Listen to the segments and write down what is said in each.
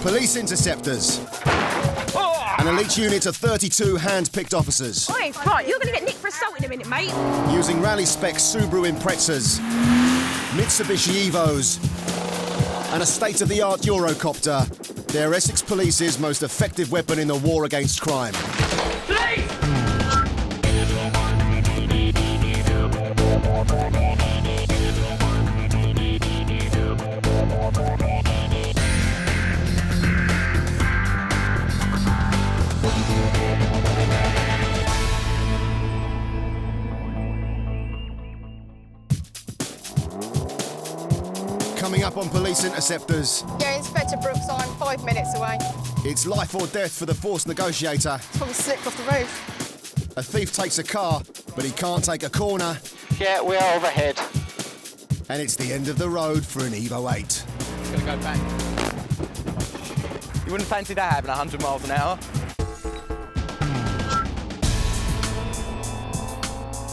Police Interceptors. An elite unit of 32 hand-picked officers. Oi, right, you're going to get nicked for assault in a minute, mate. Using rally-spec Subaru Imprezas, Mitsubishi Evos, and a state-of-the-art Eurocopter, they're Essex Police's most effective weapon in the war against crime. Police! Coming up on Police Interceptors, Yeah, Inspector Brooks, I'm 5 minutes away. it's life or death for the force negotiator. It's probably slipped off the roof. A thief takes a car, but he can't take a corner. Yeah, we are overhead. And it's the end of the road for an Evo 8. It's gonna go back. You wouldn't fancy that having 100 miles an hour?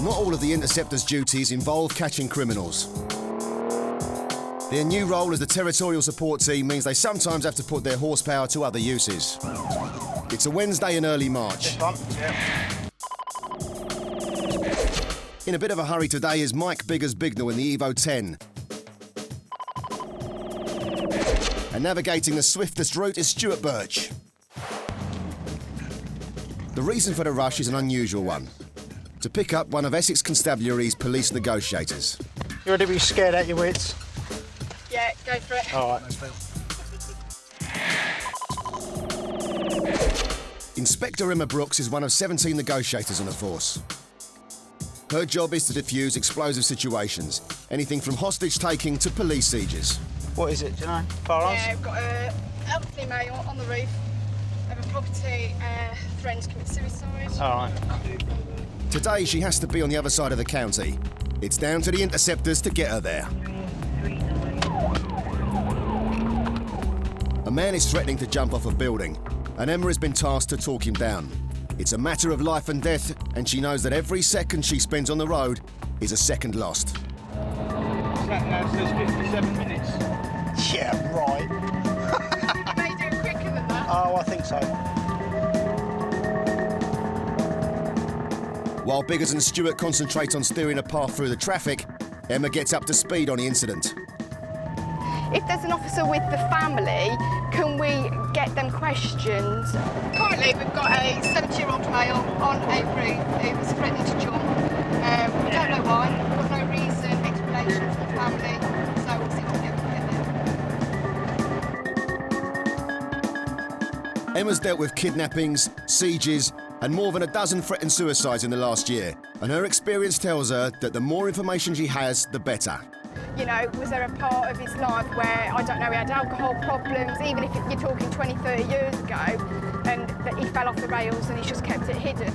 Not all of the Interceptors' duties involve catching criminals. Their new role as the territorial support team means they sometimes have to put their horsepower to other uses. It's a Wednesday in early March. In a bit of a hurry today is Mike Biggers Bignell in the Evo 10. And navigating the swiftest route is Stuart Birch. The reason for the rush is an unusual one. To pick up one of Essex Constabulary's police negotiators. You ready to be scared out your wits? Yeah, go for it. All right. Inspector Emma Brooks is one of 17 negotiators on the force. Her job is to defuse explosive situations, anything from hostage-taking to police sieges. What is it, do you know? Firearms? Yeah, we've got a elderly male on the roof of a property, threatened to commit suicide. All right. Today, she has to be on the other side of the county. It's down to the Interceptors to get her there. A man is threatening to jump off a building, and Emma has been tasked to talk him down. It's a matter of life and death, and she knows that every second she spends on the road is a second lost. That now says 57 minutes. Yeah, right. They do it quicker than that. Oh, I think so. While Biggers and Stewart concentrate on steering a path through the traffic, Emma gets up to speed on the incident. If there's an officer with the family, can we get them questioned? Currently, we've got a 70-year-old male on a roof who was threatening to jump. We don't know why, we've got no reason, explanation from the family, so we'll see what we get there. Emma's dealt with kidnappings, sieges, and more than a dozen threatened suicides in the last year, and her experience tells her that the more information she has, the better. You know, was there a part of his life where, I don't know, he had alcohol problems, even if you're talking 20, 30 years ago, and that he fell off the rails and he's just kept it hidden?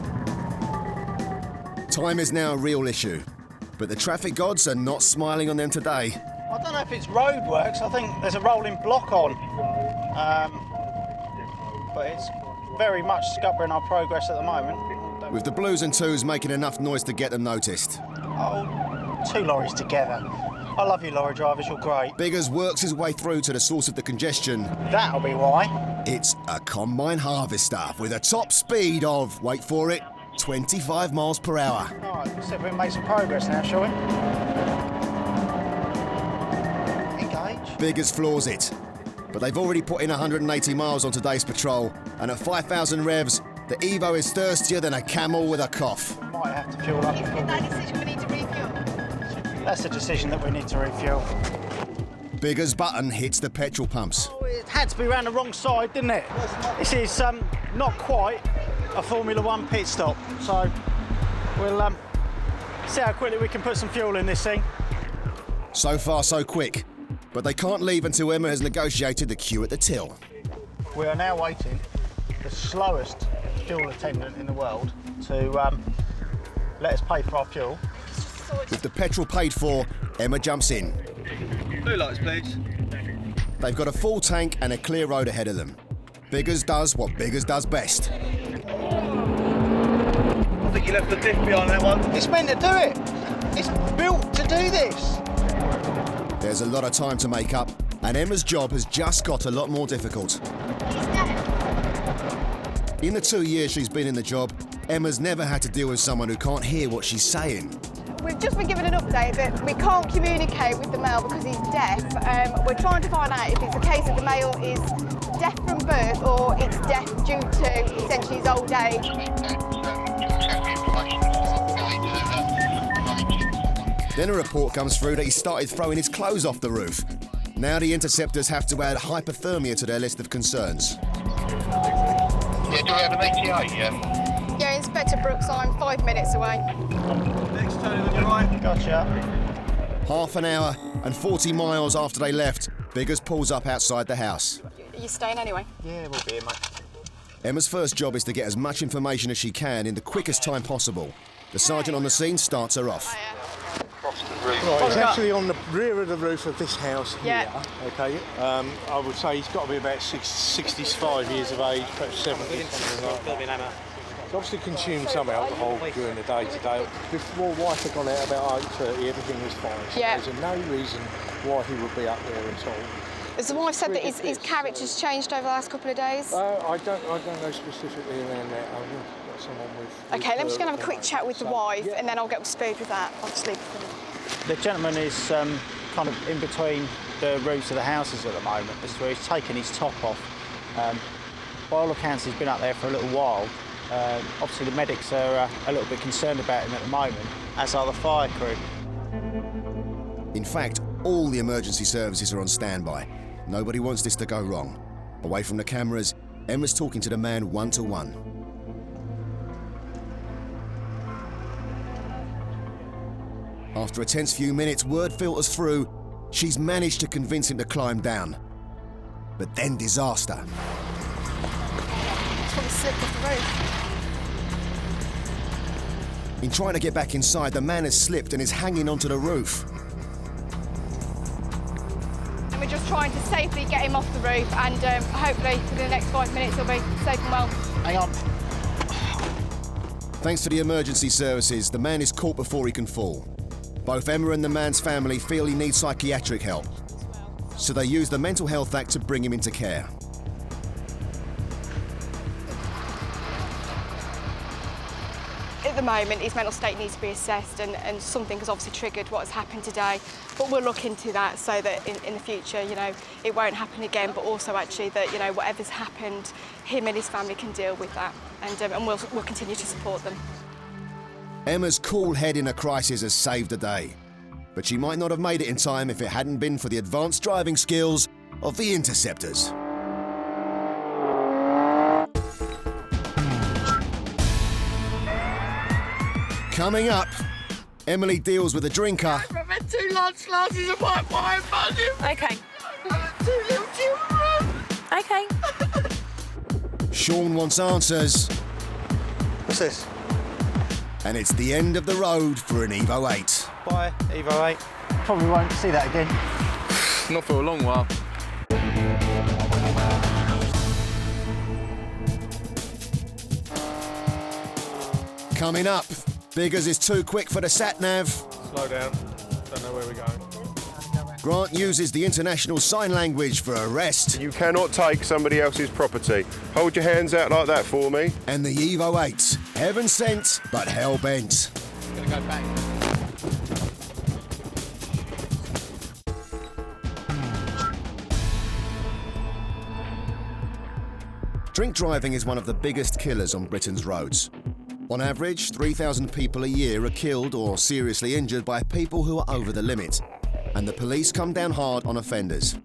Time is now a real issue, but the traffic gods are not smiling on them today. I don't know if it's roadworks. I think there's a rolling block on. But it's very much scuppering our progress at the moment. With the blues and twos making enough noise to get them noticed. Oh, 2 lorries together. I love you, lorry drivers, you're great. Biggers works his way through to the source of the congestion. That'll be why. It's a combine harvester with a top speed of, wait for it, 25 miles per hour. All right, let's see if we can make some progress now, shall we? Engage. Biggers floors it. But they've already put in 180 miles on today's patrol, and at 5,000 revs, the Evo is thirstier than a camel with a cough. We might have to fuel up before That decision we need to refuel. That's a decision that we need to refuel. Biggers' button hits the petrol pumps. Oh, it had to be around the wrong side, didn't it? This is not quite a Formula 1 pit stop, so we'll see how quickly we can put some fuel in this thing. So far, so quick. But they can't leave until Emma has negotiated the queue at the till. We are now waiting the slowest fuel attendant in the world to let us pay for our fuel. With the petrol paid for, Emma jumps in. Blue lights, please. They've got a full tank and a clear road ahead of them. Biggers does what Biggers does best. I think you left the diff behind that one. It's meant to do it. It's built to do this. There's a lot of time to make up, And Emma's job has just got a lot more difficult. He's dead. In the 2 years she's been in the job, Emma's never had to deal with someone who can't hear what she's saying. We've just been given an update that we can't communicate with the male because he's deaf. We're trying to find out if it's a case that the male is deaf from birth or it's deaf due to essentially his old age. Then a report comes through that he started throwing his clothes off the roof. Now the Interceptors have to add hypothermia to their list of concerns. Yeah, do we have an ATA? Yeah, Inspector Brooks, I'm 5 minutes away. Next turn on your right. Gotcha. Half an hour and 40 miles after they left, Biggers pulls up outside the house. Are you staying anyway? Yeah, we'll be here, mate. Emma's first job is to get as much information as she can in the quickest time possible. The sergeant on the scene starts her off. Right, he's actually on the rear of the roof of this house here. Yeah. Okay. I would say he's got to be about 65 years of age, perhaps 70, something like that. He's obviously consumed some alcohol during the day today. Before wife had gone out about 8:30, everything was fine. So Yeah. there's no reason why he would be up there at all. Has the wife said that his character's changed over the last couple of days? I don't know specifically around that. I've got someone with Okay, I'm just going to have a quick chat with the wife yeah. and then I'll get up to speed with that, obviously. The gentleman is kind of in between the roofs of the houses at the moment. This is where he's taken his top off. By all accounts, he's been out there for a little while. Obviously, the medics are a little bit concerned about him at the moment, as are the fire crew. In fact, all the emergency services are on standby. Nobody wants this to go wrong. Away from the cameras, Emma's talking to the man one-to-one. After a tense few minutes, word filters through. She's managed to convince him to climb down. But then disaster. It's probably slipped off the roof. In trying to get back inside, the man has slipped and is hanging onto the roof. And we're just trying to safely get him off the roof and hopefully within the next 5 minutes he'll be safe and well. Hang on. Thanks to the emergency services, the man is caught before he can fall. Both Emma and the man's family feel he needs psychiatric help, so they use the Mental Health Act to bring him into care. At the moment, his mental state needs to be assessed and something has obviously triggered what has happened today. But we'll look into that so that in the future, you know, it won't happen again, but also actually that, you know, whatever's happened, him and his family can deal with that and we'll continue to support them. Emma's cool head in a crisis has saved the day, but she might not have made it in time if it hadn't been for the advanced driving skills of the Interceptors. Coming up, Emily deals with a drinker. Okay. Okay. Sean wants answers, What's this? and it's the end of the road for an Evo 8. Bye, Evo 8. Probably won't see that again. Not for a long while. Coming up, Biggers is too quick for the sat-nav. Slow down. Don't know where we're going. Grant uses the international sign language for arrest. You cannot take somebody else's property. Hold your hands out like that for me. And the Evo 8, heaven sent but hell bent. Gonna go back. Drink driving is one of the biggest killers on Britain's roads. On average, 3,000 people a year are killed or seriously injured by people who are over the limit. And the police come down hard on offenders.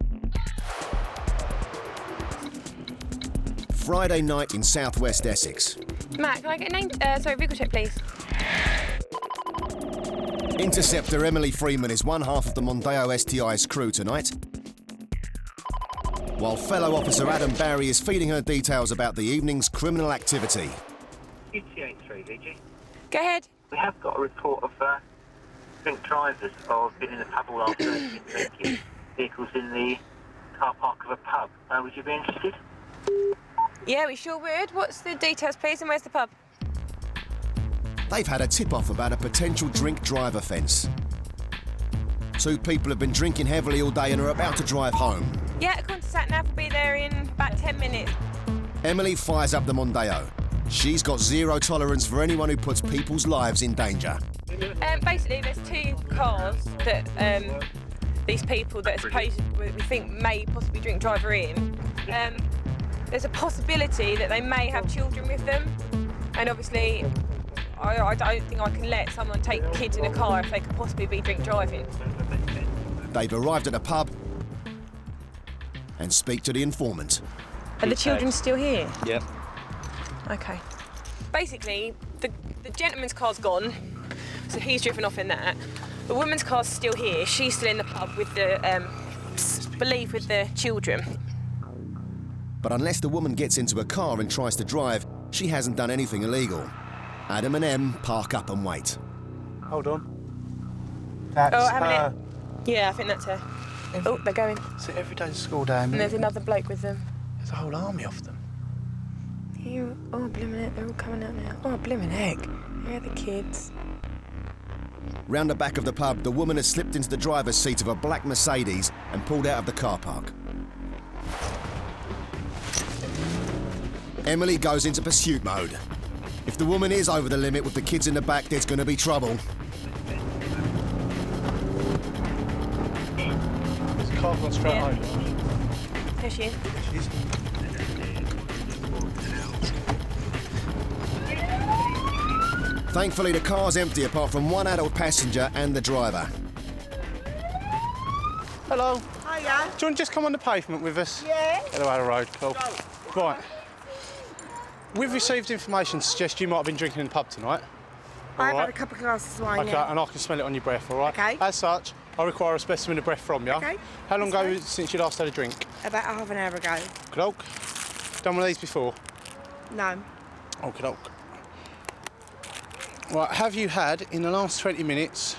Friday night in southwest Essex. Matt, can I get a name? Vehicle check, please. Interceptor Emily Freeman is one half of the Mondeo STI's crew tonight, while fellow officer Adam Barry is feeding her details about the evening's criminal activity. UT83, VG. Go ahead. We have got a report of drink drivers of been in the pub all afternoon drinking vehicles in the car park of a pub. Would you be interested? Yeah, we sure would. What's the details, please, and where's the pub? They've had a tip-off about a potential drink drive offence. Two people have been drinking heavily all day and are about to drive home. Yeah, according to sat-nav, we'll be there in about 10 minutes. Emily fires up the Mondeo. She's got zero tolerance for anyone who puts people's lives in danger. Basically, there's 2 cars that these people that are supposed we think may possibly drink drive are in. There's a possibility that they may have children with them, and obviously I don't think I can let someone take kids in a car if they could possibly be drink driving. They've arrived at a pub and speak to the informant. Are the children still here? Yeah. Okay. Basically, the gentleman's car's gone, so he's driven off in that. The woman's car's still here. She's still in the pub with the, believe with the children. But unless the woman gets into a car and tries to drive, she hasn't done anything illegal. Adam and Em park up and wait. Hold on. That's her. Yeah, I think that's her. Oh, they're going. So every day's a school day. And there's another bloke with them. There's a whole army of them. Here, oh, blimmin' heck, they're all coming out now. Oh, blimmin' heck. Here are the kids. Round the back of the pub, the woman has slipped into the driver's seat of a black Mercedes and pulled out of the car park. Emily goes into pursuit mode. If the woman is over the limit with the kids in the back, there's going to be trouble. There's a car gone straight home. There she is. She's... Thankfully, the car's empty apart from one adult passenger and the driver. Hello. Hiya. Do you want to just come on the pavement with us? Yeah. Hello, out of road, cool. Right. We've received information to suggest you might have been drinking in the pub tonight. I've had a couple of glasses of wine. Okay, Yeah. and I can smell it on your breath, all right? Okay. As such, I require a specimen of breath from you. Okay. How long That's ago fine. since you last had a drink? About half an hour ago. Okey-doke. Done one of these before? No. Okey-doke. Right, have you had, in the last 20 minutes,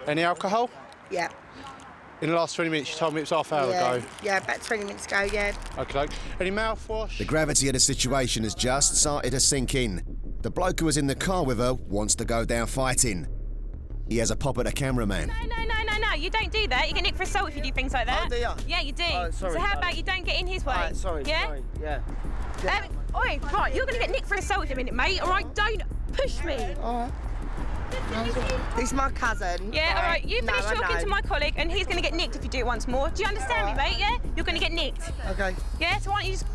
any alcohol? Yeah. In the last 20 minutes, you told me it was half an hour ago. Yeah, about 20 minutes ago, yeah. Okey-doke. Any mouthwash? The gravity of the situation has just started to sink in. The bloke who was in the car with her wants to go down fighting. He has a pop at the cameraman. No, you don't do that. You get nicked for assault if you do things like that. Oh, do you? Yeah, you do. Oh, sorry, so how sorry. about you don't get in his way? Sorry, yeah? sorry, yeah. Oi, right, you're going to get nicked for assault in a minute, mate. All right, don't push me. All right. He's my cousin. Yeah, all right, you finish talking to my colleague and he's going to get nicked if you do it once more. Do you understand me, mate, yeah? You're going to get nicked. Okay. Yeah, so why don't you just...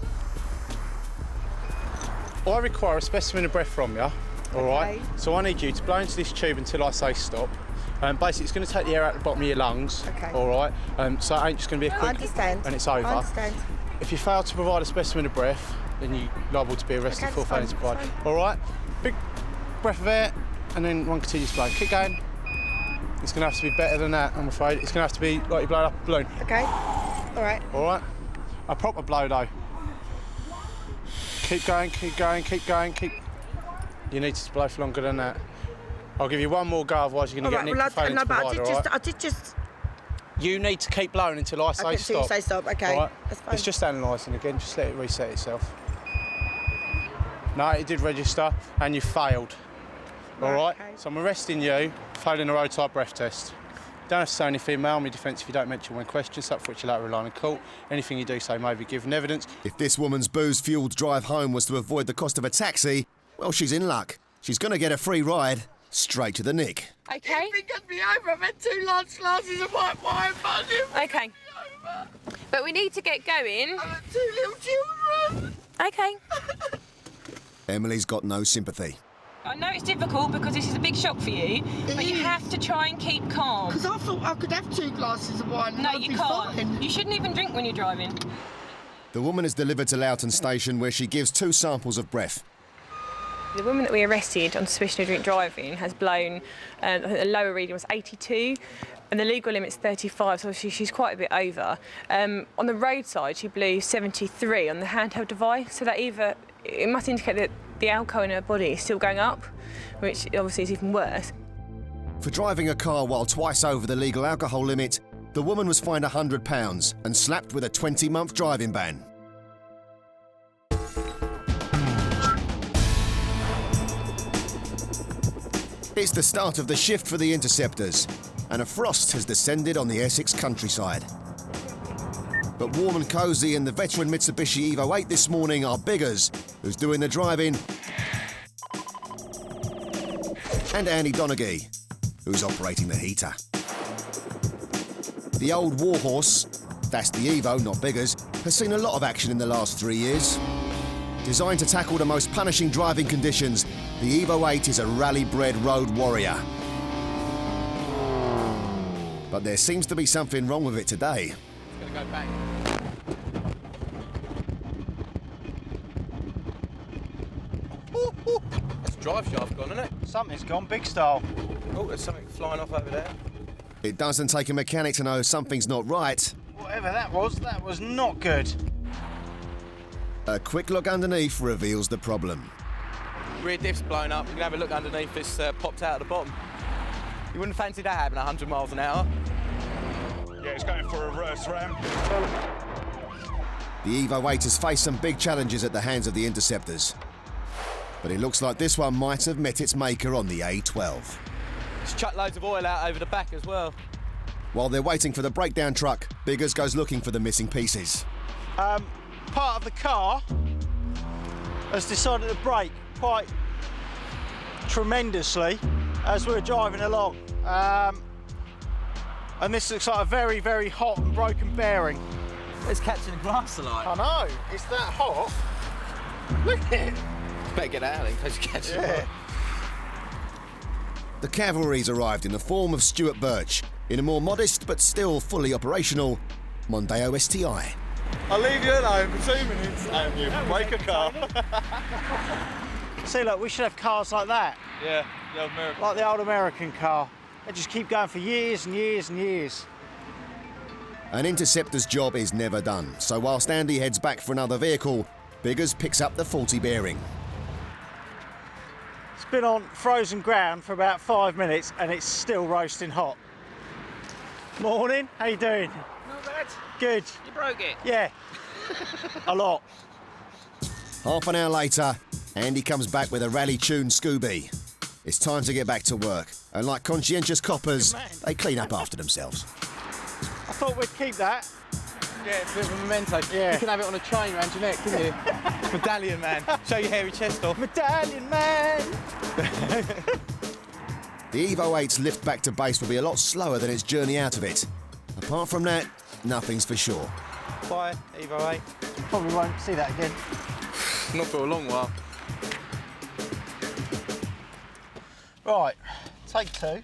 I require a specimen of breath from you, all right? Okay. So I need you to blow into this tube until I say stop. Basically, it's going to take the air out the bottom of your lungs, Okay. all right? So it ain't just going to be a quick... I understand. And it's over. I understand. If you fail to provide a specimen of breath, then you're liable to be arrested Okay, for failing that's to fine, provide. that's All right? Big breath of air, and then one continuous blow. Keep going. It's going to have to be better than that, I'm afraid. It's going to have to be like you blow up a balloon. Okay. All right. All right? A proper blow, though. Keep going, keep going, keep going, keep... You need to blow for longer than that. I'll give you one more go, otherwise you're going to get nicked for failing to provide, all right? I did just... You need to keep blowing until I say Okay, stop. until you say stop, okay. All right? That's fine. It's just analysing again, just let it reset itself. No, it did register, and you failed. All right? okay. So I'm arresting you, failing a roadside breath test. Don't have to say anything, mail me defence if you don't mention when questioned, something for which you're allowed to rely on court. Anything you do say may be given evidence. If this woman's booze-fueled drive home was to avoid the cost of a taxi, well, she's in luck. She's going to get a free ride straight to the nick. Okay. He got me over. I've had 2 large glasses of white wine, but Okay. But we need to get going. I've had 2 little children. Okay. Emily's got no sympathy. I know it's difficult because this is a big shock for you, but you have to try and keep calm. Because I thought I could have 2 glasses of wine and No, I'd you be can't. fine. You shouldn't even drink when you're driving. The woman is delivered to Loughton Station where she gives 2 samples of breath. The woman that we arrested on suspicion of drink driving has blown, I think the lower reading was 82, and the legal limit's 35, so she's quite a bit over. On the roadside, she blew 73 on the handheld device, so that it must indicate that the alcohol in her body is still going up, which obviously is even worse. For driving a car while twice over the legal alcohol limit, the woman was fined £100 and slapped with a 20-month driving ban. It's the start of the shift for the Interceptors, and a frost has descended on the Essex countryside. But warm and cosy in the veteran Mitsubishi Evo 8 this morning are Biggers, who's doing the driving, and Andy Donaghy, who's operating the heater. The old warhorse, that's the Evo, not Biggers, has seen a lot of action in the last 3 years. Designed to tackle the most punishing driving conditions, the Evo 8 is a rally-bred road warrior. But there seems to be something wrong with it today. It's going to go back. That's the drive shaft gone, isn't it? Something's gone big style. Oh, there's something flying off over there. It doesn't take a mechanic to know something's not right. Whatever that was not good. A quick look underneath reveals the problem. Rear diff's blown up. You can have a look underneath. It's popped out at the bottom. You wouldn't fancy that happening 100 miles an hour. Yeah, it's going for a reverse ram. The Evo 8 has faced some big challenges at the hands of the Interceptors. But it looks like this one might have met its maker on the A12. It's chucked loads of oil out over the back as well. While they're waiting for the breakdown truck, Biggers goes looking for the missing pieces. Part of the car has decided to brake quite tremendously as we're driving along. And this looks like a very, very hot and broken bearing. It's catching the grass alight. I know, it's that hot. Look at it. Better get out in case you catch it. The cavalry's arrived in the form of Stuart Birch in a more modest but still fully operational Mondeo STI. I'll leave you alone for 2 minutes and you break a car. See, look, we should have cars like that. Yeah, the old American. Like the old American car. They just keep going for years and years and years. An Interceptor's job is never done, so whilst Andy heads back for another vehicle, Biggers picks up the faulty bearing. It's been on frozen ground for about 5 minutes and it's still roasting hot. Morning, how you doing? Not bad. Good. You broke it? Yeah, a lot. Half an hour later, Andy comes back with a rally-tuned Scooby. It's time to get back to work, and like conscientious coppers, they clean up after themselves. I thought we'd keep that. Yeah, it's a bit of a memento. Yeah. You can have it on a chain around your neck, couldn't you? Medallion man. Show your hairy chest off. Medallion man! The Evo 8's lift back to base will be a lot slower than its journey out of it. Apart from that, nothing's for sure. Bye, Evo 8. Probably won't see that again. Not for a long while. Right, take two.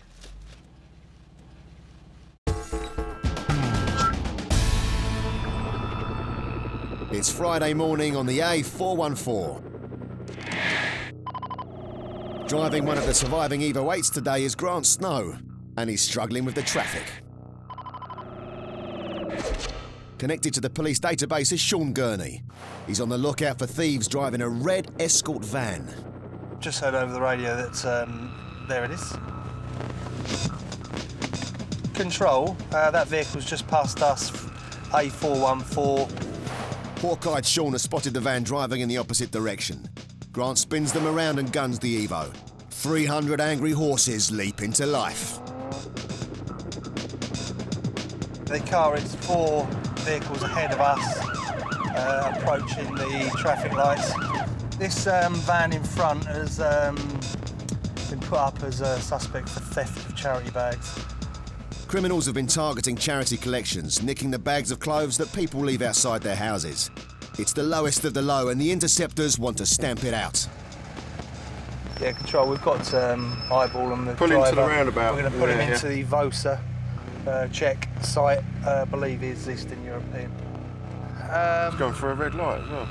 It's Friday morning on the A414. Driving one of the surviving Evo 8s today is Grant Snow, and he's struggling with the traffic. Connected to the police database is Sean Gurney. He's on the lookout for thieves driving a red escort van. Just heard over the radio that there it is. Control, that vehicle's just past us, A414. Hawk-eyed Sean has spotted the van driving in the opposite direction. Grant spins them around and guns the Evo. 300 angry horses leap into life. The car is 4 vehicles ahead of us, approaching the traffic lights. This van in front has been put up as a suspect for theft of charity bags. Criminals have been targeting charity collections, nicking the bags of clothes that people leave outside their houses. It's the lowest of the low, and the Interceptors want to stamp it out. Yeah, Control, we've got eyeball on the Pull driver. into the roundabout. We're going to put him into the VOSA check site, I believe is Eastern European. It's going for a red light as well.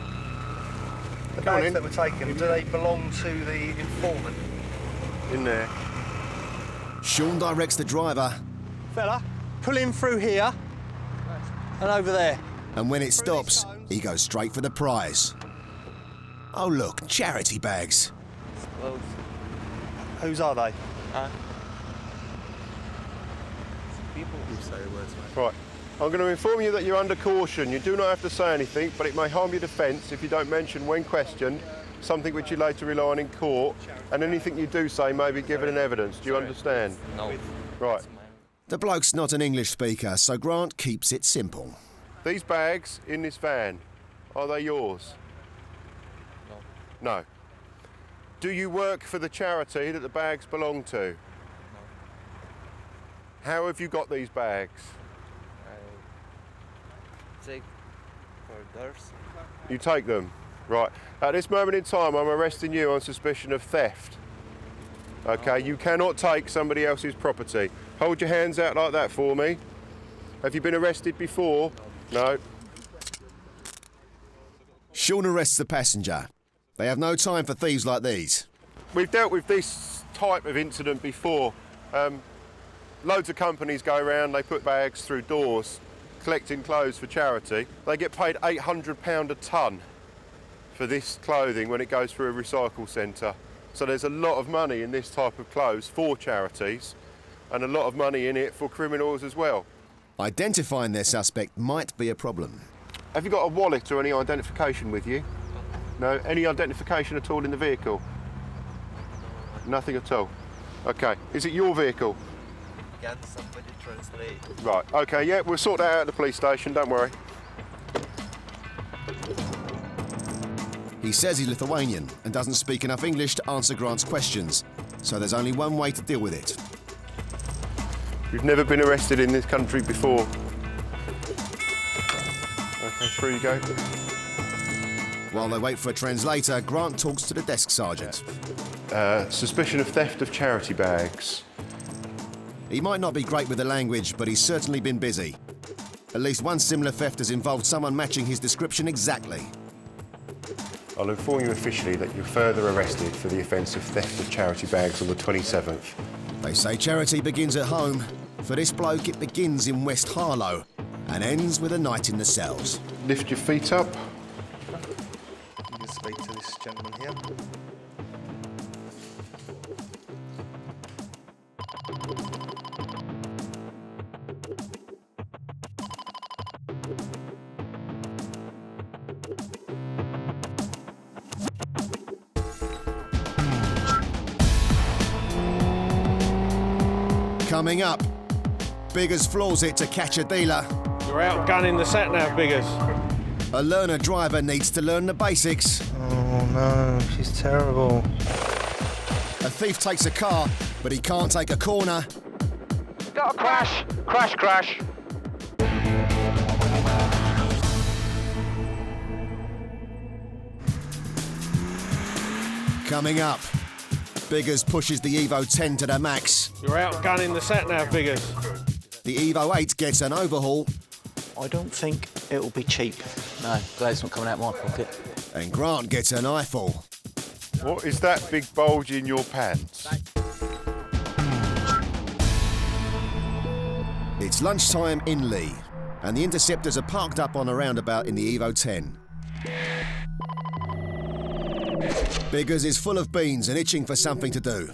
The bags that were taken, do they belong to the informant? In there. Sean directs the driver, Fella, pull in through here and over there. and when it stops, he goes straight for the prize. Oh look, charity bags. Whose are they? People who say words, mate. Right. I'm going to inform you that you're under caution. You do not have to say anything, but it may harm your defence if you don't mention when questioned something which you later rely on in court, and anything you do say may be given in evidence. Do you understand? No. Right. The bloke's not an English speaker, so Grant keeps it simple. These bags in this van, are they yours? No. No. Do you work for the charity that the bags belong to? No. How have you got these bags? I take for theirs. You take them? Right. At this moment in time, I'm arresting you on suspicion of theft. Okay, you cannot take somebody else's property. Hold your hands out like that for me. Have you been arrested before? No. Sean arrests the passenger. They have no time for thieves like these. We've dealt with this type of incident before. Loads of companies go around, they put bags through doors, collecting clothes for charity. They get paid £800 a tonne for this clothing when it goes through a recycle centre. So there's a lot of money in this type of clothes for charities and a lot of money in it for criminals as well. Identifying their suspect might be a problem. Have you got a wallet or any identification with you? No? Any identification at all in the vehicle? Nothing at all? Okay. Is it your vehicle? Can somebody translate? Right. Okay, yeah, we'll sort that out at the police station, don't worry. He says he's Lithuanian and doesn't speak enough English to answer Grant's questions, so there's only one way to deal with it. You've never been arrested in this country before. Okay, through you go. While they wait for a translator, Grant talks to the desk sergeant. Suspicion of theft of charity bags. He might not be great with the language, but he's certainly been busy. At least one similar theft has involved someone matching his description exactly. I'll inform you officially that you're further arrested for the offence of theft of charity bags on the 27th. They say charity begins at home. For this bloke, it begins in West Harlow and ends with a night in the cells. Lift your feet up. You can speak to this gentleman here. Coming up, Biggers floors it to catch a dealer. You're outgunning the sat-nav, Biggers. A learner driver needs to learn the basics. Oh no, she's terrible. A thief takes a car, but he can't take a corner. Got a crash! Crash, crash! Coming up, Biggers pushes the Evo 10 to the max. You're outgunning the sat-nav, Biggers. The Evo 8 gets an overhaul. I don't think it'll be cheap. No, glad it's not coming out my pocket. And Grant gets an eyeful. What is that big bulge in your pants? It's lunchtime in Lee, and the Interceptors are parked up on a roundabout in the Evo 10. Biggers is full of beans and itching for something to do.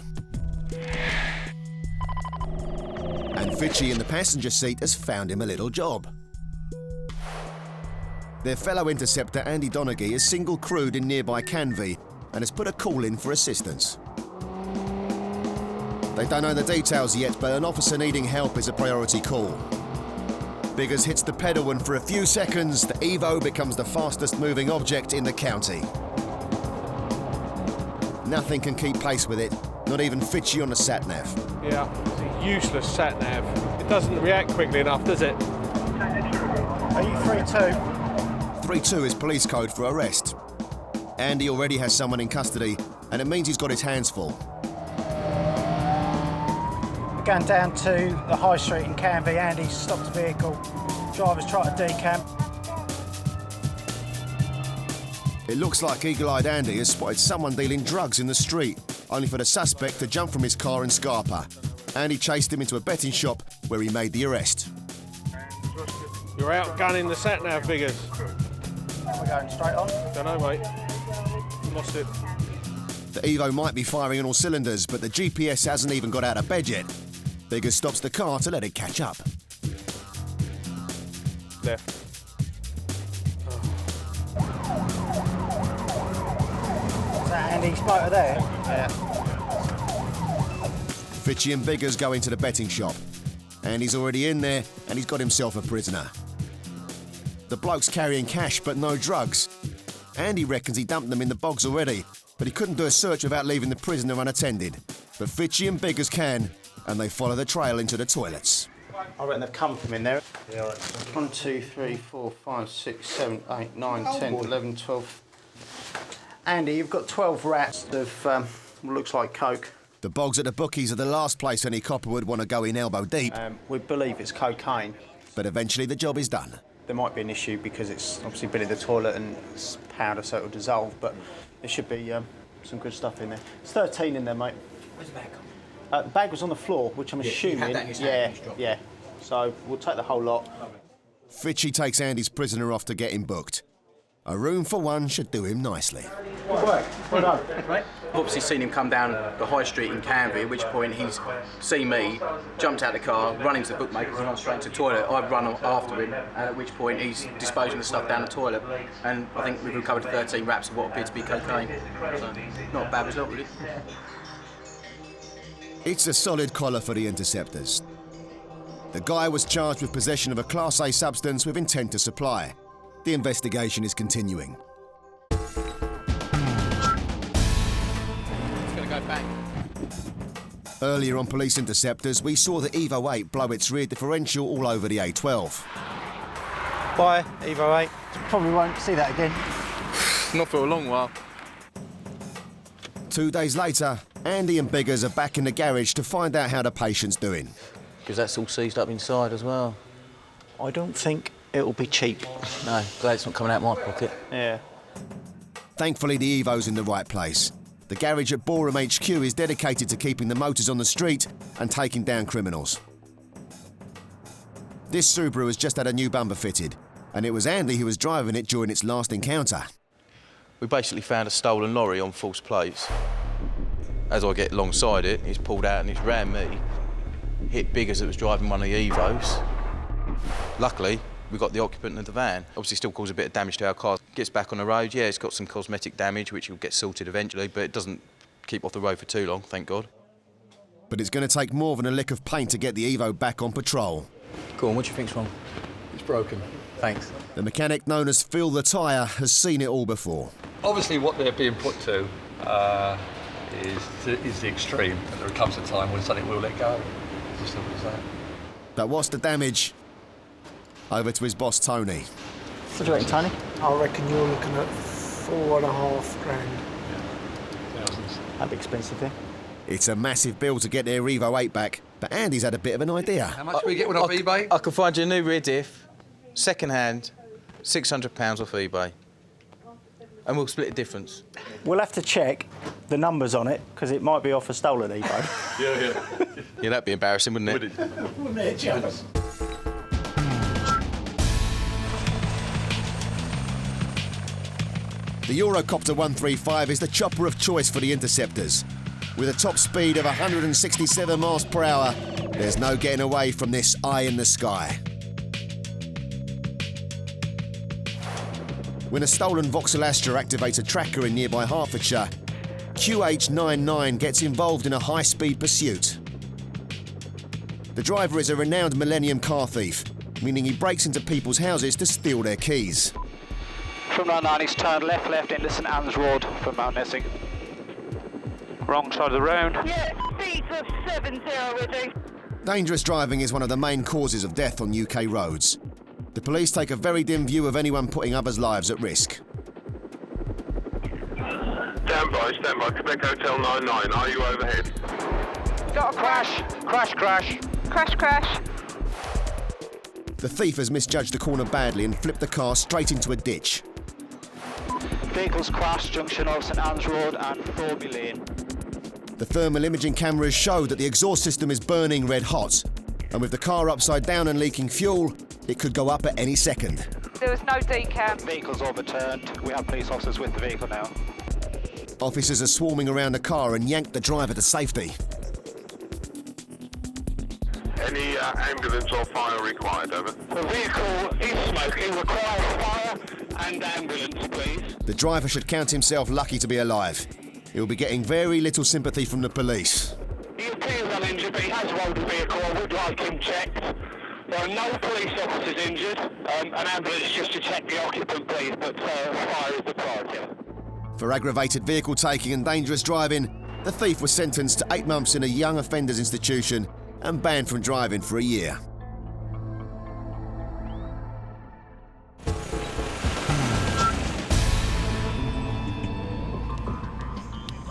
And Fitchy in the passenger seat has found him a little job. Their fellow interceptor, Andy Donaghy, is single crewed in nearby Canvey and has put a call in for assistance. They don't know the details yet, but an officer needing help is a priority call. Biggers hits the pedal and for a few seconds, the Evo becomes the fastest moving object in the county. Nothing can keep pace with it, not even Fitchy on the sat-nav. Yeah, it's a useless sat-nav. It doesn't react quickly enough, does it? Are you 3-2? 3-2 is police code for arrest. Andy already has someone in custody, and it means he's got his hands full. We're going down to the high street in Canvey. Andy stopped the vehicle. Drivers try to decamp. It looks like eagle-eyed Andy has spotted someone dealing drugs in the street, only for the suspect to jump from his car in Scarpa. Andy chased him into a betting shop where he made the arrest. You're outgunning the sat-nav, Biggers. We're going straight on. Don't know, mate. Lost it. The Evo might be firing on all cylinders, but the GPS hasn't even got out of bed yet. Biggers stops the car to let it catch up. Left. Is that Andy's motor there? Yeah. Fitchy and Biggers go into the betting shop. Andy's already in there, and he's got himself a prisoner. The bloke's carrying cash but no drugs. Andy reckons he dumped them in the bogs already, but he couldn't do a search without leaving the prisoner unattended. But Fitchy and Biggers can, and they follow the trail into the toilets. I reckon they've come from in there. 1, 2, 3, 4, 5, 6, 7, 8, 9, 10, 11, 12. Andy, you've got 12 rats of what looks like coke. The bogs at the bookies are the last place any copper would want to go in elbow deep. We believe it's cocaine. But eventually the job is done. There might be an issue because it's obviously been in the toilet and it's powder, so it'll dissolve, but there should be some good stuff in there. There's 13 in there, mate. Where's the bag? The bag was on the floor, which I'm assuming... had that in his hand, yeah. So we'll take the whole lot. Fitchy takes Andy's prisoner off to get him booked. A room for one should do him nicely. Good work. Well done. Right. I've obviously seen him come down the high street in Canby, at which point he's seen me, jumped out of the car, run into the bookmakers and run straight into the toilet. I've run after him, and at which point he's disposing the stuff down the toilet. And I think we've recovered 13 wraps of what appeared to be cocaine. So, not a bad result, really. It's a solid collar for the Interceptors. The guy was charged with possession of a Class A substance with intent to supply. The investigation is continuing. It's going to go bang. Earlier on Police Interceptors, we saw the Evo 8 blow its rear differential all over the A12. Bye, Evo 8. Probably won't see that again. Not for a long while. 2 days later, Andy and Biggers are back in the garage to find out how the patient's doing. Because that's all seized up inside as well. I don't think it'll be cheap. No, glad it's not coming out my pocket. Yeah. Thankfully, the Evo's in the right place. The garage at Boreham HQ is dedicated to keeping the motors on the street and taking down criminals. This Subaru has just had a new bumper fitted, and it was Andy who was driving it during its last encounter. We basically found a stolen lorry on false plates. As I get alongside it, he's pulled out and he's rammed me, hit Biggers that was driving one of the Evos. Luckily, we got the occupant of the van. Obviously still caused a bit of damage to our car. Gets back on the road, yeah, it's got some cosmetic damage which will get sorted eventually, but it doesn't keep off the road for too long, thank God. But it's going to take more than a lick of paint to get the Evo back on patrol. Go on, what do you think's wrong? It's broken. Thanks. The mechanic known as Phil the Tyre has seen it all before. Obviously what they're being put to is the extreme, and there comes a time when something will let go. It's as simple as that. But what's the damage? Over to his boss, Tony. What do you reckon, Tony? I reckon you're looking at $4.5 grand. Yeah, thousands. That'd be expensive, then. It's a massive bill to get their Evo 8 back, but Andy's had a bit of an idea. How much do we get one off eBay? I can find you a new rear diff, second hand, £600 off eBay. And we'll split the difference. We'll have to check the numbers on it, because it might be off a stolen Evo. Yeah. Yeah, that'd be embarrassing, wouldn't it? Wouldn't it, Jones? The Eurocopter 135 is the chopper of choice for the Interceptors. With a top speed of 167 miles per hour, there's no getting away from this eye in the sky. When a stolen Vauxhall Astra activates a tracker in nearby Hertfordshire, QH99 gets involved in a high-speed pursuit. The driver is a renowned Millennium car thief, meaning he breaks into people's houses to steal their keys. From 99, he's turned left into St Anne's Road from Mount Nessing. Wrong side of the road. Yeah, speed of 70 already. Dangerous driving is one of the main causes of death on UK roads. The police take a very dim view of anyone putting others' lives at risk. Stand by, Quebec Hotel 99, are you overhead? Got a crash. Crash. The thief has misjudged the corner badly and flipped the car straight into a ditch. Vehicles crashed, junction of St Anne's Road and Thorby Lane. The thermal imaging cameras show that the exhaust system is burning red hot, and with the car upside down and leaking fuel, it could go up at any second. There was no decam. Vehicles overturned. We have police officers with the vehicle now. Officers are swarming around the car and yank the driver to safety. Any ambulance or fire required, over? The vehicle is smoking. Requires fire and ambulance, please. The driver should count himself lucky to be alive. He'll be getting very little sympathy from the police. He appears uninjured, but he has rolled the vehicle. I would like him checked by There are no police officers injured. An ambulance just to check the occupant, please, but fire is the priority. For aggravated vehicle taking and dangerous driving, the thief was sentenced to 8 months in a young offenders institution and banned from driving for a year.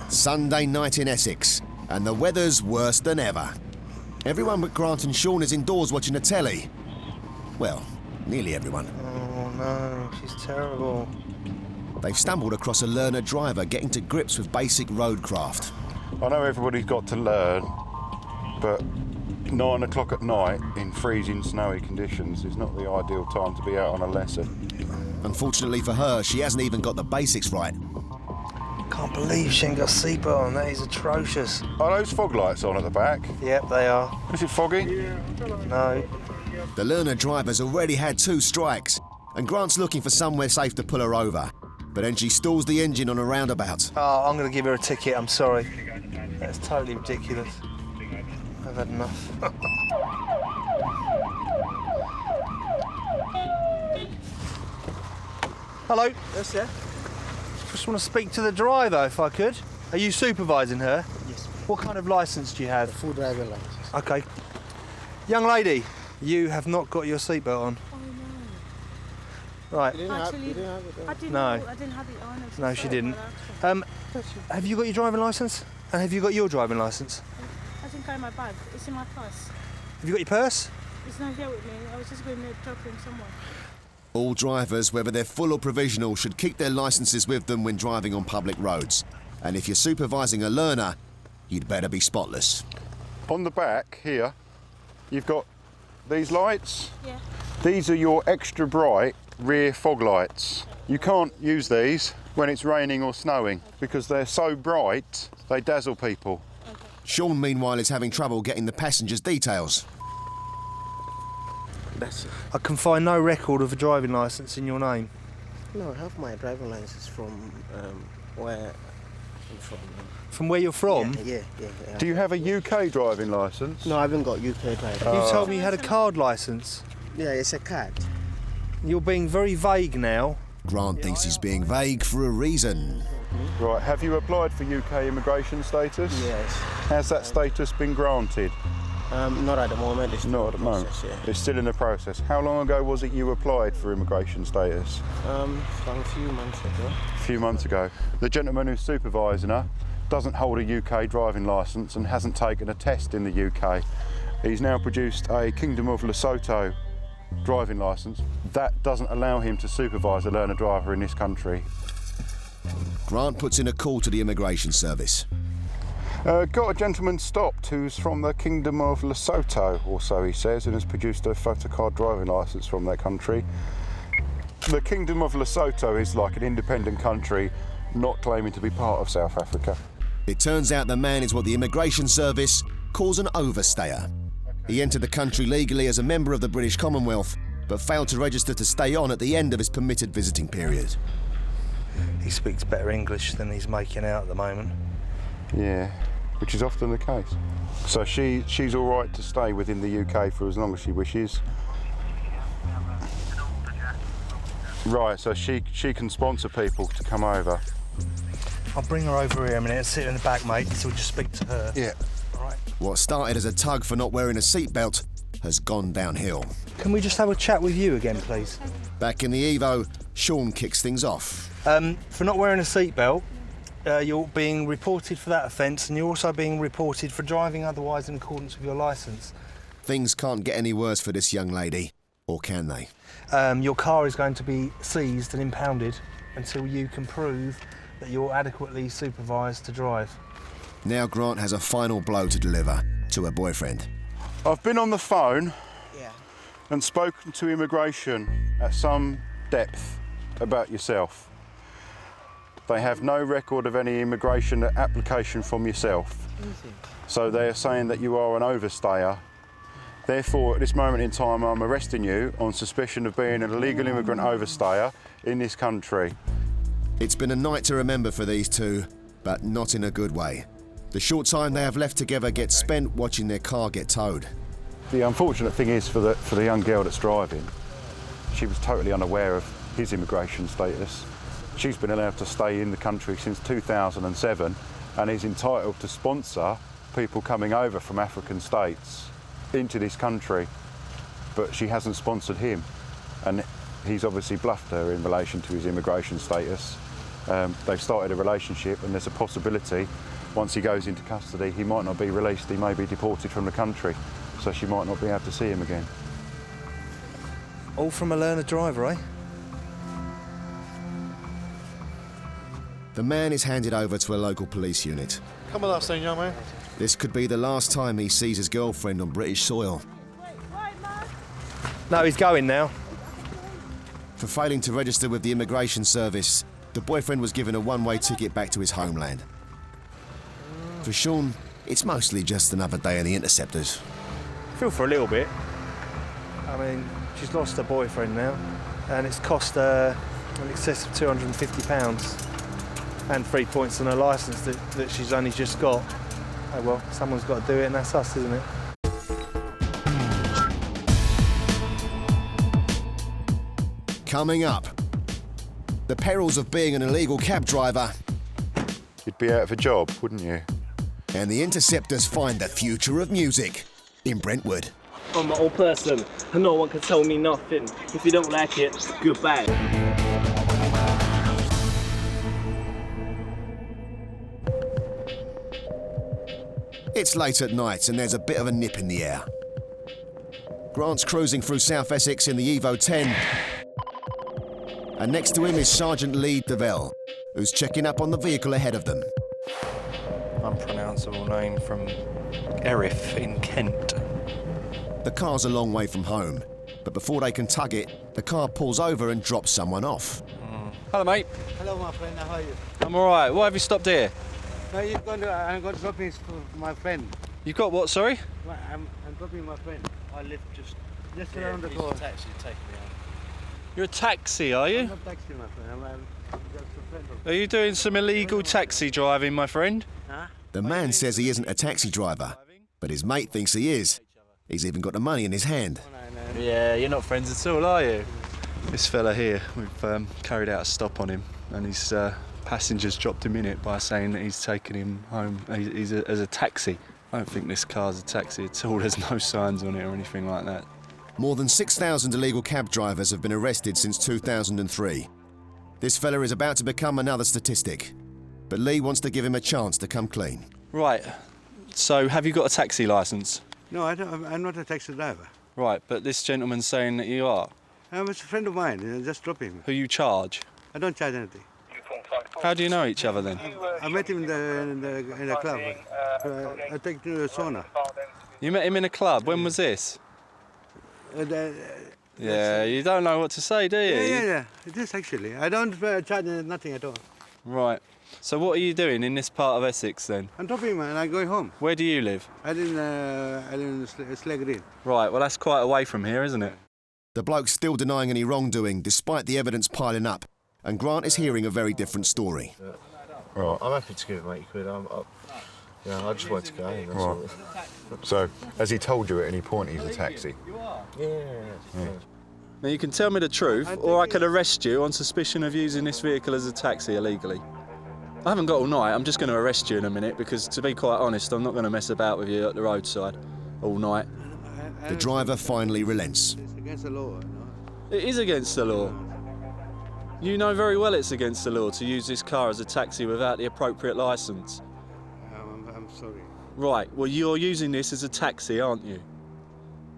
Sunday night in Essex, and the weather's worse than ever. Everyone but Grant and Sean is indoors watching the telly. Well, nearly everyone. Oh no, she's terrible. They've stumbled across a learner driver getting to grips with basic roadcraft. I know everybody's got to learn, but 9 o'clock at night in freezing snowy conditions is not the ideal time to be out on a lesson. Unfortunately for her, she hasn't even got the basics right. Can't believe she ain't got a seatbelt on. That is atrocious. Are those fog lights on at the back? Yep, they are. Is it foggy? No. The learner driver's already had 2 strikes, and Grant's looking for somewhere safe to pull her over. But then she stalls the engine on a roundabout. Oh, I'm going to give her a ticket. I'm sorry. That's totally ridiculous. I've had enough. Hello. Yes, yeah. Just want to speak to the driver, if I could. Are you supervising her? Yes. What kind of licence do you have? Full driver license. Okay. Young lady, you have not got your seatbelt on. Oh no. Right. You didn't have it. I didn't. No. I didn't have it on. No, she didn't. Have you got your driving licence? And have you got your driving licence? I didn't carry my bag. It's in my purse. Have you got your purse? It's not here with me. I was just going to drop it somewhere. All drivers, whether they're full or provisional, should keep their licences with them when driving on public roads. And if you're supervising a learner, you'd better be spotless. On the back here, you've got these lights. Yeah. These are your extra bright rear fog lights. You can't use these when it's raining or snowing because they're so bright, they dazzle people. Okay. Sean, meanwhile, is having trouble getting the passengers' details. I can find no record of a driving licence in your name. No, I have my driving license from where I'm from. From where you're from? Yeah. Do you have a UK driving licence? No, I haven't got UK driving. You told me you had a card licence. Yeah, it's a card. You're being very vague now. Grant thinks he's being vague for a reason. Right, have you applied for UK immigration status? Yes. Has that status been granted? Not at the moment. It's Not at the moment. It's still in the process. How long ago was it you applied for immigration status? A few months ago. A few months ago. The gentleman who's supervising her doesn't hold a UK driving licence and hasn't taken a test in the UK. He's now produced a Kingdom of Lesotho driving licence. That doesn't allow him to supervise a learner driver in this country. Grant puts in a call to the immigration service. Got a gentleman stopped who's from the Kingdom of Lesotho, or so he says, and has produced a photocard driving licence from that country. The Kingdom of Lesotho is like an independent country, not claiming to be part of South Africa. It turns out the man is what the immigration service calls an overstayer. He entered the country legally as a member of the British Commonwealth, but failed to register to stay on at the end of his permitted visiting period. He speaks better English than he's making out at the moment. Yeah, which is often the case. So she's all right to stay within the UK for as long as she wishes. Right, so she can sponsor people to come over. I'll bring her over here a minute and sit in the back, mate, so we'll just speak to her. Yeah. All right. What started as a tug for not wearing a seatbelt has gone downhill. Can we just have a chat with you again, please? Back in the Evo, Sean kicks things off. For not wearing a seatbelt, you're being reported for that offence, and you're also being reported for driving otherwise in accordance with your licence. Things can't get any worse for this young lady, or can they? Your car is going to be seized and impounded until you can prove that you're adequately supervised to drive. Now Grant has a final blow to deliver to her boyfriend. I've been on the phone and spoken to immigration at some depth about yourself. They have no record of any immigration application from yourself. So they are saying that you are an overstayer. Therefore, at this moment in time, I'm arresting you on suspicion of being an illegal immigrant overstayer in this country. It's been a night to remember for these two, but not in a good way. The short time they have left together gets spent watching their car get towed. The unfortunate thing is for the young girl that's driving, she was totally unaware of his immigration status. She's been allowed to stay in the country since 2007 and is entitled to sponsor people coming over from African states into this country, but she hasn't sponsored him, and he's obviously bluffed her in relation to his immigration status. They've started a relationship, and there's a possibility once he goes into custody he might not be released, he may be deported from the country, so she might not be able to see him again. All from a learner driver, eh? The man is handed over to a local police unit. Come with us then, young man. This could be the last time he sees his girlfriend on British soil. No, he's going now. For failing to register with the immigration service, the boyfriend was given a one-way ticket back to his homeland. For Sean, it's mostly just another day in the Interceptors. I feel for a little bit. I mean, she's lost her boyfriend now, and it's cost her in excess of £250 and 3 points on her licence that she's only just got. Oh well, someone's got to do it, and that's us, isn't it? Coming up, the perils of being an illegal cab driver. You'd be out of a job, wouldn't you? And the Interceptors find the future of music in Brentwood. I'm my own person, and no one can tell me nothing. If you don't like it, goodbye. It's late at night and there's a bit of a nip in the air. Grant's cruising through South Essex in the Evo 10. And next to him is Sergeant Lee Devell, who's checking up on the vehicle ahead of them. Unpronounceable name from Erith in Kent. The car's a long way from home, but before they can tug it, the car pulls over and drops someone off. Hello, mate. Hello, my friend. How are you? I'm all right. Why have you stopped here? No, I'm going to drop this for my friend. You've got what, sorry? I'm dropping my friend. I live just around the corner. Taxi, take me out. You're a taxi, are you? I'm not taxi, my friend. I'm just a friend of... Are you doing some illegal taxi driving, my friend? Huh? The man says he isn't a taxi driver, but his mate thinks he is. He's even got the money in his hand. Yeah, you're not friends at all, are you? This fella here, we've carried out a stop on him, and his passengers dropped him in it by saying that he's taking him home as a taxi. I don't think this car's a taxi at all. There's no signs on it or anything like that. More than 6,000 illegal cab drivers have been arrested since 2003. This fella is about to become another statistic, but Lee wants to give him a chance to come clean. Right, so have you got a taxi licence? No, I'm not a taxi driver. Right, but this gentleman's saying that you are. I'm a friend of mine. Just drop him. Who you charge? I don't charge anything. How do you know each other then? I met him in the club. I take to the sauna. You met him in a club. When was this? Yeah, you don't know what to say, do you? Yeah. It is actually. I don't charge nothing at all. Right. So what are you doing in this part of Essex then? I'm dropping him and I'm going home. Where do you live? I live in Slay Green. Right, well that's quite away from here, isn't it? The bloke's still denying any wrongdoing despite the evidence piling up, and Grant is hearing a very different story. Right, I'm happy to give it, mate. You quid. I just wanted to go home, that's all. So, has he told you at any point he's a taxi? Yeah. Now you can tell me the truth, or I could arrest you on suspicion of using this vehicle as a taxi illegally. I haven't got all night, I'm just going to arrest you in a minute because, to be quite honest, I'm not going to mess about with you at the roadside all night. The driver finally relents. It's against the law, no? It is against the law. You know very well it's against the law to use this car as a taxi without the appropriate licence. I'm sorry. Right, well you're using this as a taxi, aren't you?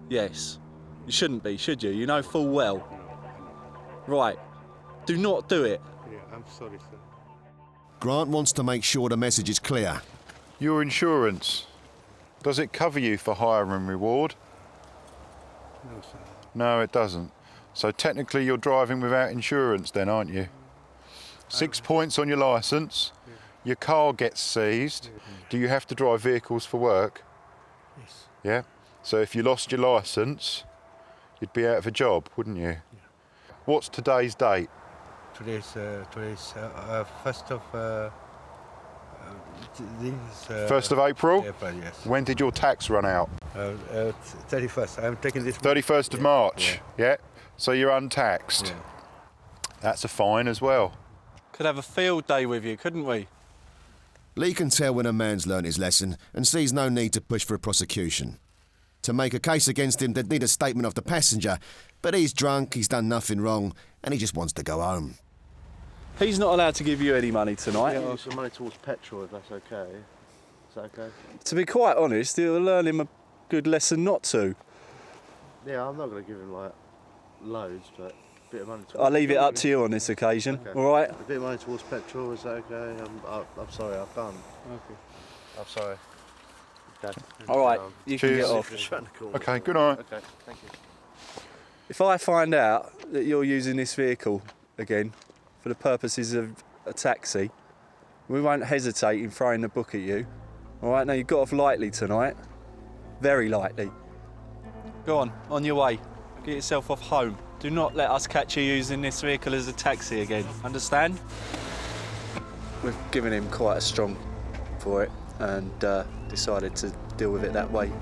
Yes. You shouldn't be, should you? You know full well. Right. Do not do it. Yeah, I'm sorry, sir. Grant wants to make sure the message is clear. Your insurance, does it cover you for hire and reward? No, sir. No, it doesn't. So technically you're driving without insurance then, aren't you? 6 points on your licence, your car gets seized. Do you have to drive vehicles for work? Yes. Yeah? So if you lost your licence, you'd be out of a job, wouldn't you? Yeah. What's today's date? Today's 1st of... 1st of April? April, yes. When did your tax run out? 31st. I'm taking this. 31st of March. Yeah. So you're untaxed. Yeah. That's a fine as well. Could have a field day with you, couldn't we? Lee can tell when a man's learnt his lesson and sees no need to push for a prosecution. To make a case against him, they'd need a statement of the passenger, but he's drunk, he's done nothing wrong, and he just wants to go home. He's not allowed to give you any money tonight. Yeah, I'll some money towards petrol if that's okay. Is that okay? To be quite honest, it'll learn him a good lesson not to. Yeah, I'm not going to give him like loads, but a bit of money towards. I'll leave it up to you on this occasion, Okay. all right? A bit of money towards petrol, is that okay? I'm sorry, I've done. Okay. I'm sorry. Dad. All right, you can Cheers. get off. Just round the corner. Okay, good night. Okay, thank you. If I find out that you're using this vehicle again for the purposes of a taxi, we won't hesitate in throwing the book at you. All right, now you've got off lightly tonight. Very lightly. Go on your way. Get yourself off home. Do not let us catch you using this vehicle as a taxi again. Understand? We've given him quite a strong for it and decided to deal with it that way.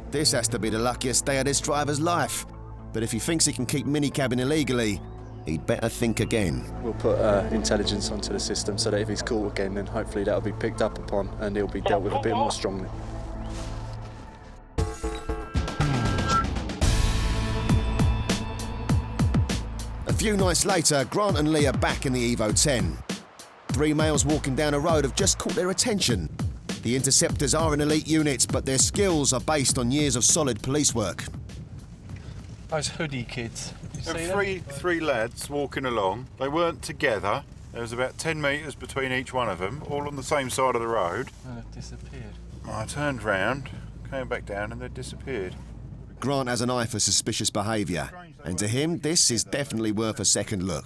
This has to be the luckiest day of this driver's life. But if he thinks he can keep minicabbing illegally, he'd better think again. We'll put intelligence onto the system so that if he's caught again, then hopefully that'll be picked up upon and he'll be dealt with a bit more strongly. A few nights later, Grant and Lee are back in the Evo 10. 3 males walking down a road have just caught their attention. The Interceptors are an elite unit, but their skills are based on years of solid police work. Those hoodie kids. Three lads walking along. They weren't together. There was about 10 metres between each one of them, all on the same side of the road. And they've disappeared. I turned round, came back down, and they'd disappeared. Grant has an eye for suspicious behaviour, and to him, this is definitely worth a second look.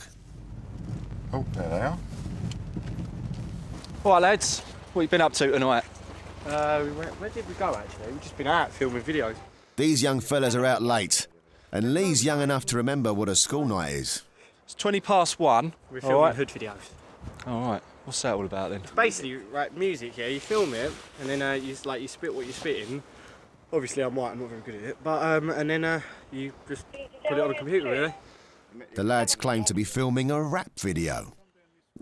Oh, there they are. All right, lads. What have you been up to tonight? Where did we go, actually? We've just been out filming videos. These young fellas are out late, and Lee's young enough to remember what a school night is. It's 1:20. We're filming hood videos. All right. What's that all about then? Basically, right, music, yeah, you film it, and then you spit what you're spitting. Obviously, I'm white, I'm not very good at it, but, and then you just put it on the computer, really. The lads claim to be filming a rap video.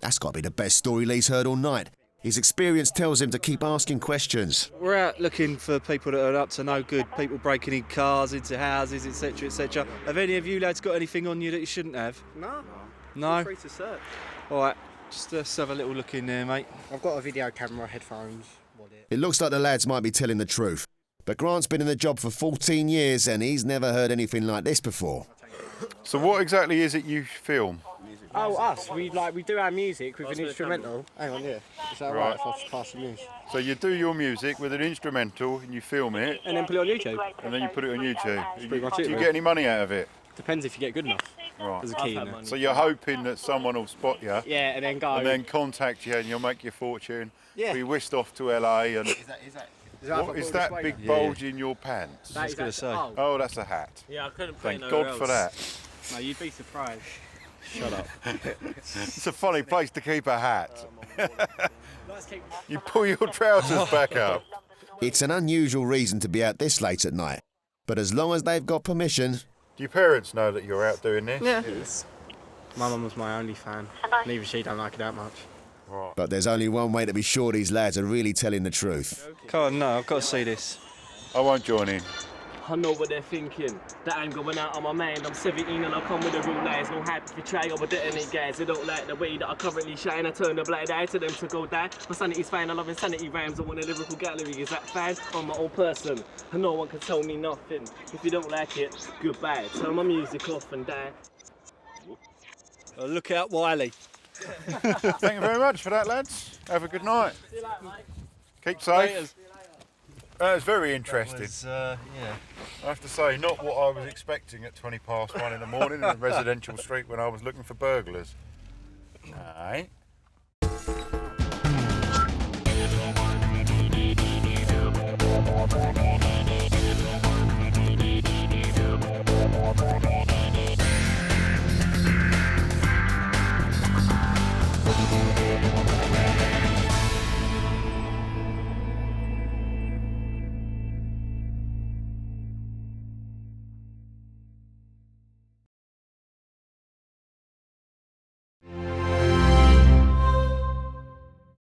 That's got to be the best story Lee's heard all night. His experience tells him to keep asking questions. We're out looking for people that are up to no good, people breaking in cars, into houses, etc, etc. Have any of you lads got anything on you that you shouldn't have? No. No? Feel free to search. All right, just let's have a little look in there, mate. I've got a video camera, headphones, wallet. It looks like the lads might be telling the truth, but Grant's been in the job for 14 years and he's never heard anything like this before. So what exactly is it you film? Oh, us. We do our music with an instrumental. Hang on, yeah. Is that right? If I just pass the music. So you do your music with an instrumental and you film it. And then put it on YouTube. And then you put it on YouTube. pretty much it, Do you really. get any money out of it? Depends if you get good enough. Right. There's a key in there. So you're hoping that someone will spot you. Yeah, and then go. And then contact you and you'll make your fortune. Yeah. Be whisked off to LA and... What is that big bulge in your pants? I was going to say. Oh, that's a hat. Yeah, I couldn't Thank God for that. No, you'd be surprised. Shut up. It's a funny place to keep a hat. You pull your trousers back up. It's an unusual reason to be out this late at night, but as long as they've got permission... Do your parents know that you're out doing this? Yeah. My mum was my only fan, and even she don't like it that much. Right. But there's only one way to be sure these lads are really telling the truth. Come on, no, I've got to see this. I won't join in. I know what they're thinking. That ain't going out on my mind. I'm 17 and I come with the real lies. No hype to betray or detonate guys. They don't like the way that I currently shine. I turn the blind eye to them to go die. My sanity's fine. I love insanity rhymes. I want a lyrical gallery. Is that fine? I'm my own person. And no one can tell me nothing. If you don't like it, goodbye. Turn my music off and die. Oh, look out, Wiley. Thank you very much for that, lads. Have a good night. See you later, mate. Keep safe. It's very interesting. Yeah. I have to say, not what I was expecting at 1:20 in the morning in a residential street when I was looking for burglars. Aye.